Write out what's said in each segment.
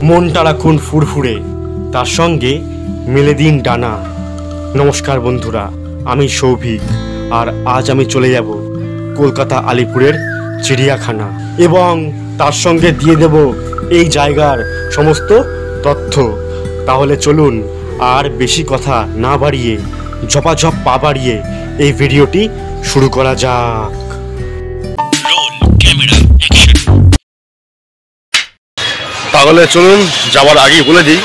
মনটা রাখুন ফুরফুরে, তার সঙ্গে মেলে দিন ডানা। নমস্কার বন্ধুরা, আমি সৌভিক, আর আজ আমি চলে যাব কলকাতা আলিপুরের চিড়িয়াখানা এবং তার সঙ্গে দিয়ে দেব এই জায়গার সমস্ত তথ্য। তাহলে চলুন আর বেশি কথা না বাড়িয়ে, ঝপাঝপ পা বাড়িয়ে এই ভিডিওটি শুরু করা যাক। তাহলে চলুন, যাওয়ার আগে বলে দিই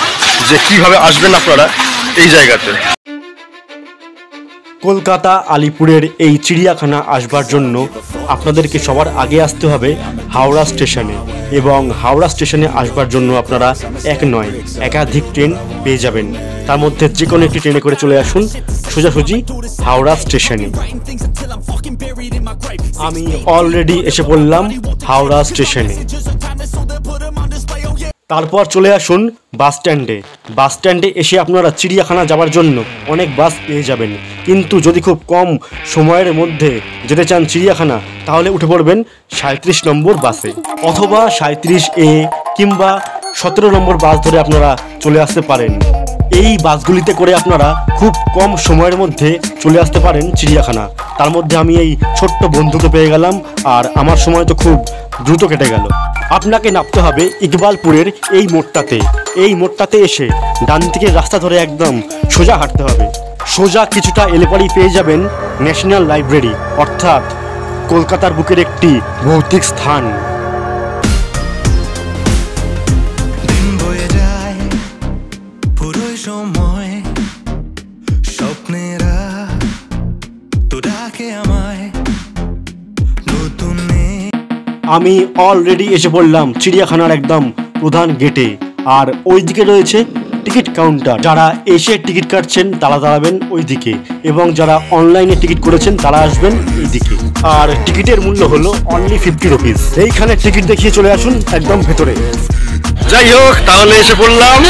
যে কিভাবে আসবেন আপনারা এই জায়গাতে। কলকাতা আলিপুরের এই চিড়িয়াখানা আসবার জন্য আপনাদেরকে সবার আগে আসতে হবে হাওড়া স্টেশনে, এবং হাওড়া স্টেশনে আসবার জন্য আপনারা এক নয় একাধিক ট্রেন পেয়ে যাবেন। তার মধ্যে যে কোনো একটি ট্রেনে করে চলে আসুন সোজাসুজি হাওড়া স্টেশনে। আমি অলরেডি এসে পড়লাম হাওড়া স্টেশনে। তারপর চলে আসুন বাস স্ট্যান্ডে। বাস স্ট্যান্ডে এসে আপনারা চিড়িয়াখানা যাওয়ার জন্য অনেক বাস পেয়ে যাবেন, কিন্তু যদি খুব কম সময়ের মধ্যে যেতে চান চিড়িয়াখানা, তাহলে উঠে পড়বেন 37 নম্বর বাসে, অথবা 37A কিংবা 17 নম্বর বাস ধরে আপনারা চলে আসতে পারেন। এই বাসগুলিতে করে আপনারা খুব কম সময়ের মধ্যে চলে আসতে পারেন চিড়িয়াখানা। তার মধ্যে আমি এই ছোট্ট বন্ধুকে পেয়ে গেলাম, আর আমার সময় তো খুব দ্রুত কেটে গেল। আপনাকে নামতে হবে ইকবালপুরের এই মোড়টাতে। এই মোড়টাতে এসে ডান দিকের রাস্তা ধরে একদম সোজা হাঁটতে হবে। সোজা কিছুটা এলে পরেই পেয়ে যাবেন ন্যাশনাল লাইব্রেরি, অর্থাৎ কলকাতার বুকের একটি ভৌতিক স্থান। আমি অলরেডি এসে পড়লাম চিড়িয়াখানার একদম প্রধান গেটে, আর ওই দিকে রয়েছে টিকিট কাউন্টার। যারা এসে টিকিট কাটছেন তারা দাঁড়াবেন ওই দিকে, এবং যারা অনলাইনে টিকিট করেছেন তারা আসবেন এই দিকে। আর টিকিটের মূল্য হলো অনলি 50 রুপিস। এইখানে টিকিট দেখিয়ে চলে আসুন একদম ভেতরে। যাই হোক, তাহলে এসে পড়লাম।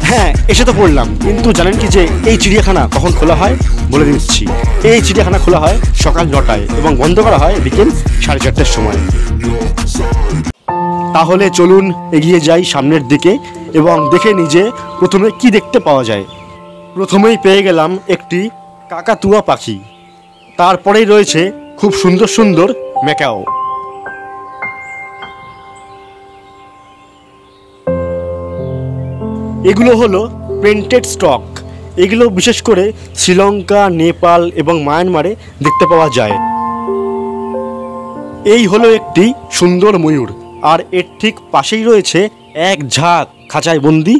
হ্যাঁ, এসে তো পড়লাম, কিন্তু জানেন কি যে এই চিড়িয়াখানা কখন খোলা হয়? বলে দিচ্ছি। এই চিড়িয়াখানা খোলা হয় সকাল 9টায় এবং বন্ধ করা হয় বিকেল 4:30টার সময়। তাহলে চলুন এগিয়ে যাই সামনের দিকে এবং দেখে নিজে প্রথমে কি দেখতে পাওয়া যায়। প্রথমেই পেয়ে গেলাম একটি কাকাতুয়া পাখি, তারপরেই রয়েছে খুব সুন্দর সুন্দর ম্যাকাও। এগুলো হলো পেন্টেড স্টক। এগুলো বিশেষ করে শ্রীলঙ্কা, নেপাল এবং মায়ানমারে দেখতে পাওয়া যায়। এই হলো একটি সুন্দর ময়ূর, আর এর ঠিক পাশেই রয়েছে এক ঝাঁক খাঁচায় বন্দি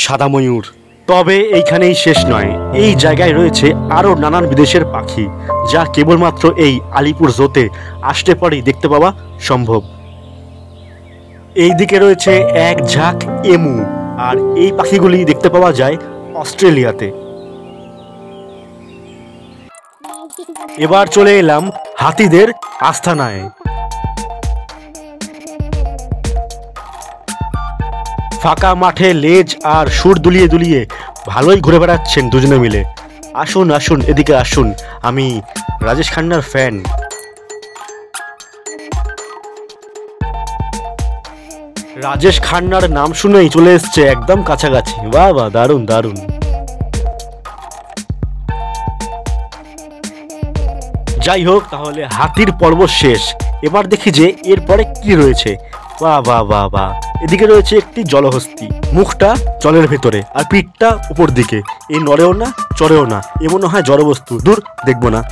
সাদা ময়ূর। তবে এইখানেই শেষ নয়, এই জায়গায় রয়েছে আরও নানান বিদেশের পাখি, যা কেবলমাত্র এই আলিপুর জোতে আসতে পরেই দেখতে পাওয়া সম্ভব। এই দিকে রয়েছে এক ঝাঁক এমু, আর এই পাখিগুলি দেখতে পাওয়া যায় অস্ট্রেলিয়াতে। এবার চলে এলাম হাতিদের আস্তানায়। ফাঁকা মাঠে লেজ আর সুর দুলিয়ে দুলিয়ে ভালোই ঘুরে বেড়াচ্ছেন দুজনে মিলে। আসুন আসুন, এদিকে আসুন, আমি রাজেশ খান্নার ফ্যান। রাজেশ খান্নার নাম শুনেই চলে এসছে একদম কাছাকাছি। বাহ বাহ, দারুণ দারুণ। যাই হোক, তাহলে হাতির পর্ব শেষ। এবার দেখি যে এরপরে কি রয়েছে। বাহ বাহ বাহ বাহ, এদিকে রয়েছে একটি জলহস্তী, মুখটা জলের ভেতরে আর পিঠটা উপর দিকে। এই নড়েও না চড়েও না, এ মনে হয় জড়বস্তু। দূর, দেখবো না।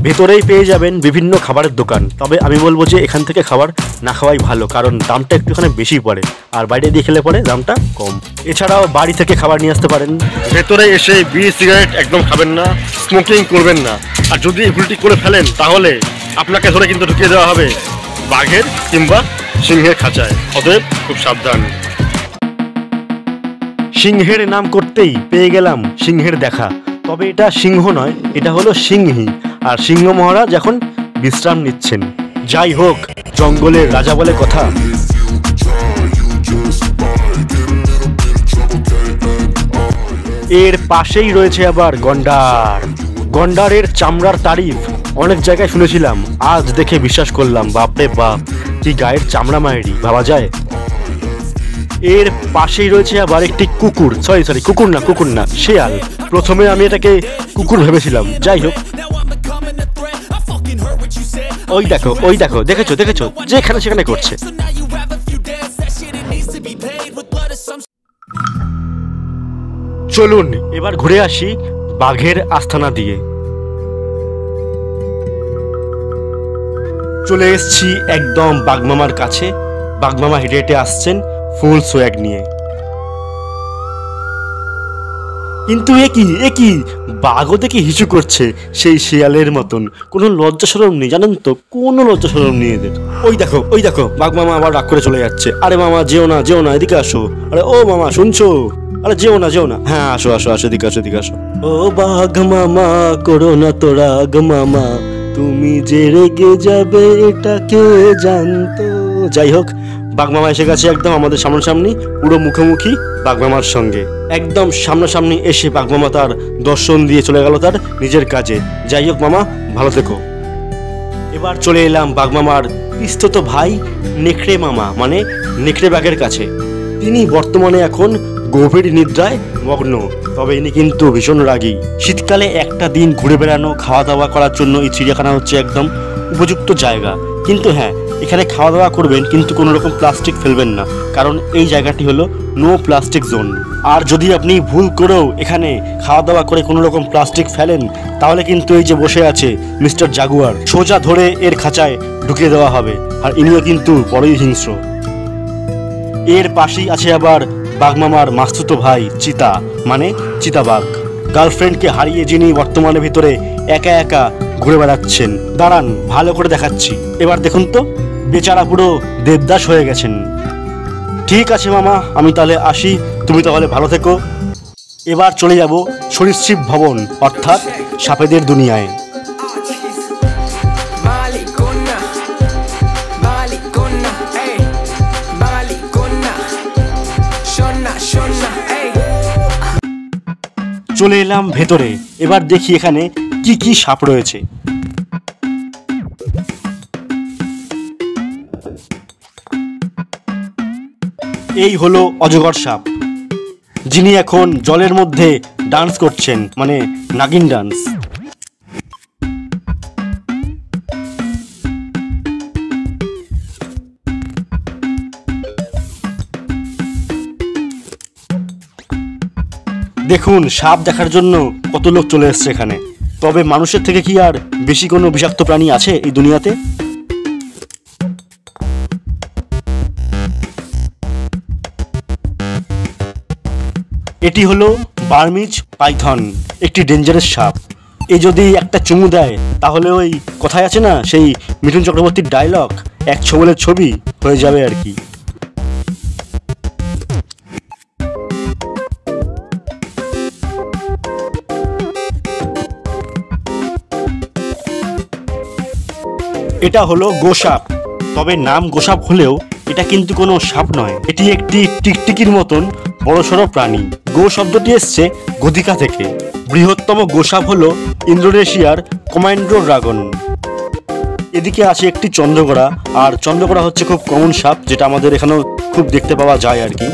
ভেতরেই পেয়ে যাবেন বিভিন্ন খাবারের দোকান, তবে আমি বলবো যে এখান থেকে খাবার না খাওয়াই ভালো, কারণ দামটা একটুখানি বেশি পড়ে, আর বাইরে দিয়ে খেলে পরে দামটা কম। এছাড়াও বাড়ি থেকে খাবার নিয়ে আসতে পারেন। ভেতরে এসে বিড়ি সিগারেট একদম খাবেন না, স্মোকিং করবেন না, আর যদি ভুলটি করে ফেলেন তাহলে আপনাকে ধরে কিন্তু ঢুকিয়ে দেওয়া হবে বাঘের কিংবা সিংহের খাঁচায়। অতএব খুব সাবধান। সিংহের নাম করতেই পেয়ে গেলাম সিংহের দেখা, তবে এটা সিংহ নয়, এটা হলো সিংহী, আর সিংহ মহারাজ এখন বিশ্রাম নিচ্ছেন। যাই হোক, জঙ্গলের রাজা বলে কথা। এর পাশেই রয়েছে আবার গন্ডার। গন্ডারের চামড়ার তারিফ অনেক জায়গায় শুনেছিলাম, আজ দেখে বিশ্বাস করলাম। বাপরে বাপ, কি গায়ের চামড়া মায়েরই, ভাবা যায়। এর পাশেই রয়েছে আবার একটি কুকুর, সরি কুকুর না শেয়াল। প্রথমে আমি এটাকে কুকুর ভেবেছিলাম, যাই হোক। ওই দেখো দেখেছো যেখানে সেখানে করছে। চলুন এবার ঘুরে আসি বাঘের আস্তানা দিয়ে। চলে এসছি একদম বাঘমামার কাছে। বাঘমামা হেঁটে হেঁটে আসছেন ফুল সোয়াগ নিয়ে। কিন্তু এ কি বাঘও দেখি হিসু করছে সেই শিয়ালের মতন। কোনো লজ্জা শরম নেই, জানেন তো, কোনো লজ্জা শরম নেই এদের। ওই দেখো বাঘমামা আবার রাগ করে চলে যাচ্ছে। আরে মামা যেও না এদিকে আসো। আরে ও মামা শুনছো? আরে যেও না, হ্যাঁ আসো এদিকে আসো। ও বাঘ মামা করো না তো রাগ মামা, তুমি যে রেগে যাবে এটা কে জানতো। যাই হোক, বাঘমামা এসে গেছে একদম আমাদের সামনাসামনি, পুরো মুখোমুখি বাঘমামার সঙ্গে। একদম সামনাসামনি এসে বাঘমামা তার দর্শন দিয়ে চলে গেল তার নিজের কাজে। যাই হোক মামা, ভালো থেকো। এবার চলে এলাম বাঘমামার পিস্তত ভাই নেকড়ে মামা, মানে নেকড়ে বাঘের কাছে। তিনি বর্তমানে এখন গভীর নিদ্রায় মগ্ন, তবে ইনি কিন্তু ভীষণ রাগী। শীতকালে একটা দিন ঘুরে বেড়ানো, খাওয়া দাওয়া করার জন্য এই চিড়িয়াখানা হচ্ছে একদম উপযুক্ত জায়গা। কিন্তু হ্যাঁ, এখানে খাওয়া দাওয়া করবেন কিন্তু কোনো রকম প্লাস্টিক ফেলবেন না, কারণ এই জায়গাটি হলো নো প্লাস্টিক জোন। আর যদি আপনি ভুল করেও এখানে খাওয়া দাওয়া করে কোনো রকম প্লাস্টিক ফেলেন, তাহলে কিন্তু এই যে বসে আছে মিস্টার জাগুয়ার, সোজা ধরে এর খাঁচায় ঢুকিয়ে দেওয়া হবে। আর ইনিও কিন্তু বড়ই হিংস্র। এর পাশেই আছে আবার বাঘমামার মাস্তুতো ভাই চিতা, মানে চিতাবাঘ। গার্লফ্রেন্ডকে হারিয়ে যিনি বর্তমানে ভিতরে একা একা ঘুরে বেড়াচ্ছেন। দাঁড়ান ভালো করে দেখাচ্ছি। এবার দেখুন তো, বেচারা পুরো দেবদাস হয়ে গেছেন। ঠিক আছে মামা, আমি তাহলে আসি, তুমি তাহলে ভালো থেকো। এবার চলে যাব সরীসৃপ ভবন, অর্থাৎ সাপেদের দুনিয়ায়। চলে এলাম ভেতরে। এবার দেখি এখানে কি কি সাপ রয়েছে। এই হলো অজগর সাপ, যিনি এখন জলের মধ্যে ডান্স করছেন, মানে নাগিন ডান্স। দেখুন সাপ দেখার জন্য কত লোক চলে এসছে এখানে। তবে মানুষের থেকে কি আর বেশি কোনো বিষাক্ত প্রাণী আছে এই দুনিয়াতে? এটি হলো বার্মিজ পাইথন, একটি ডেঞ্জারাস সাপ। এ যদি একটা চুমু দেয় তাহলে ওই কথায় আছে না, সেই মিঠুন চক্রবর্তীর ডায়লগ, এক ছবলের ছবি হয়ে যাবে আর কি। এটা হলো গোসাপ। তবে নাম গোসাপ হলেও এটা কিন্তু কোনো সাপ নয়, এটি একটি টিকটিকির মতন বড়সড় প্রাণী। গো শব্দটি এসছে গধিকা থেকে। বৃহত্তম গোসাপ হলো ইন্দোনেশিয়ার কমান্ডো ড্রাগন। এদিকে আছে একটি চন্দ্রগড়া, আর চন্দ্রগড়া হচ্ছে খুব কমন সাপ, যেটা আমাদের এখানেও খুব দেখতে পাওয়া যায় আর কি।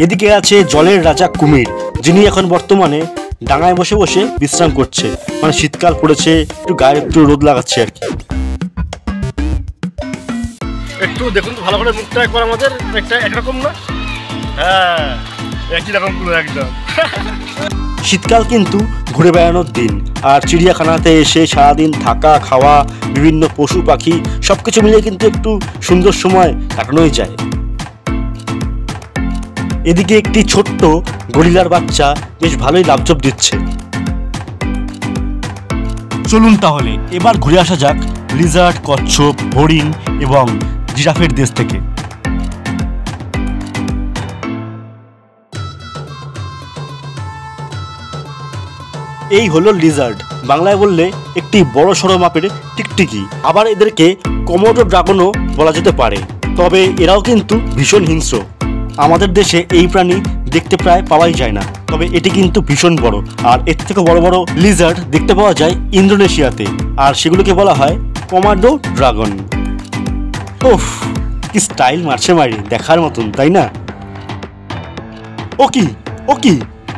এদিকে আছে জলের রাজা কুমির, যিনি এখন বর্তমানে ডাঙায় বসে বসে বিশ্রাম করছে, মানে শীতকাল পড়েছে, একটু গায়ে একটু রোদ লাগাচ্ছে আর কি। একটু দেখুন তো ভালো করে মুখটা একবার আমাদের, একটা একরকম না? হ্যাঁ, একই রকম পুরো একদম। শীতকাল কিন্তু ঘুরে বেড়ানোর দিন, আর চিড়িয়াখানাতে এসে সারাদিন থাকা, খাওয়া, বিভিন্ন পশু পাখি সবকিছু মিলিয়ে কিন্তু একটু সুন্দর সময় কাটানোই যায়। এদিকে একটি ছোট্ট গরিলার বাচ্চা বেশ ভালোই লাভজপ দিচ্ছে। চলুন তাহলে এবার ঘুরে আসা যাক লিজার্ড, কচ্ছপ, হরিণ এবং জিরাফের দেশ থেকে। এই হলো লিজার্ড, বাংলায় বললে একটি বড় সড়ো মাপের টিকটিকি। আবার এদেরকে কমোডো ড্রাগনও বলা যেতে পারে। তবে এরাও কিন্তু ভীষণ হিংস্র। আমাদের দেশে এই প্রাণী দেখতে প্রায় পাওয়াই যায় না, তবে এটি কিন্তু ভীষণ বড়। আর এর থেকে বড় বড় লিজার্ড দেখতে পাওয়া যায় ইন্দোনেশিয়াতে, আর সেগুলোকে বলা হয় কমোডো ড্রাগন। ওফ, কি কি স্টাইল মারছে মারি, দেখার মতন তাই না? ও কি ও কি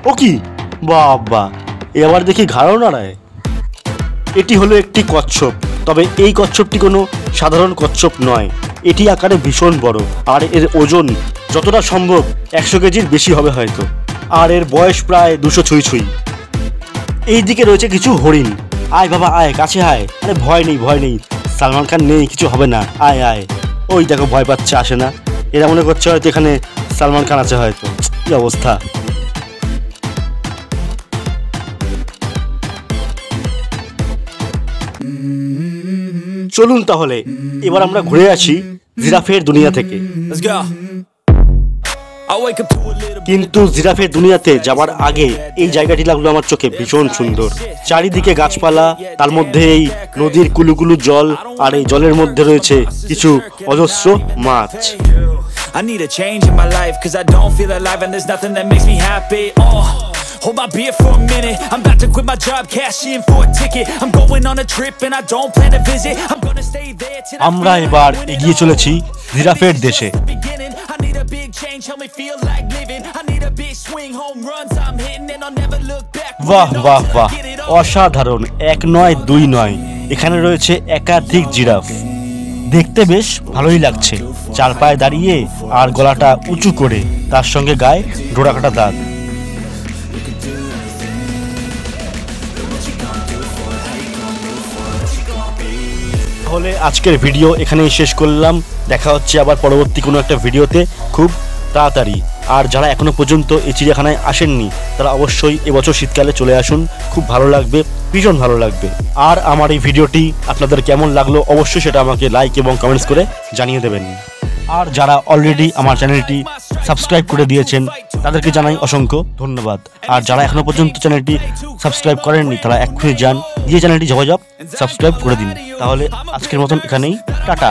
ও কি, বাবা এবার দেখি ঘাড়ও নাড়ায়। এটি হলো একটি কচ্ছপ, তবে এই কচ্ছপটি কোনো সাধারণ কচ্ছপ নয়। এটি আকারে ভীষণ বড়, আর এর ওজন যতটা সম্ভব 100 কেজির বেশি হবে হয়তো। আর এর বয়স প্রায় 200 ছুঁই ছুঁই। এই দিকে রয়েছে কিছু হরিণ। আয় বাবা আয়, কাছে আয়। আরে ভয় নেই ভয় নেই, সালমান খান নেই, কিছু হবে না, আয় আয়। ওই দেখো ভয় পাচ্ছে, আসে না। এরা মনে করছে হয়তো এখানে সালমান খান আছে হয়তো। কি অবস্থা! চলুন তাহলে এবার আমরা ঘুরে আসি জিরাফের দুনিয়া থেকে। কিন্তু জিরাফের দুনিয়াতে যাবার আগে এই জায়গাটি লাগলো আমার চোখে ভীষণ সুন্দর। চারিদিকে গাছপালা, তার মধ্যে এই নদীর কুলুকুলু জল, আর এই জলের মধ্যে রয়েছে কিছু অজস্র মাছ। I need a change in my life, cause I don't feel alive and there's nothing that makes me happy. Hold my beer for a minute, I'm about to quit my job, cash in for a ticket. I'm going on a trip and I don't plan to visit. I'm gonna stay there till আমরা এবার এগিয়ে চলেছি জিরাফের দেশে। I need a big change, help me feel like living. I need a big swing, home runs I'm hitting and I'll never look back. বাহ বাহ বাহ, অসাধারণ! এক নয় দুই নয়, এখানে রয়েছে একাধিক জিরাফ। দেখতে বেশ ভালোই লাগছে, চার পায়ে দাঁড়িয়ে আর গলাটা উঁচু করে, তার সঙ্গে গায়ে ডোরাকাটা দাঁত। তাহলে আজকের ভিডিও এখানেই শেষ করলাম। দেখা হচ্ছে আবার পরবর্তী কোনো একটা ভিডিওতে খুব তাড়াতাড়ি। আর যারা এখনো পর্যন্ত এই চিড়িয়াখানায় আসেননি তারা অবশ্যই এবছর শীতকালে চলে আসুন, খুব ভালো লাগবে, ভীষণ ভালো লাগবে। আর আমার এই ভিডিওটি আপনাদের কেমন লাগলো অবশ্যই সেটা আমাকে লাইক এবং কমেন্টস করে জানিয়ে দেবেন। আর যারা অলরেডি আমার চ্যানেলটি সাবস্ক্রাইব করে দিয়েছেন তাদেরকে জানাই অসংখ্য ধন্যবাদ। আর যারা এখনো পর্যন্ত চ্যানেলটি সাবস্ক্রাইব করেননি তারা এক্ষুনি যান, গিয়ে চ্যানেলটি ঝপাঝপ সাবস্ক্রাইব করে দিন। তাহলে আজকের মতন এখানেই টাটা।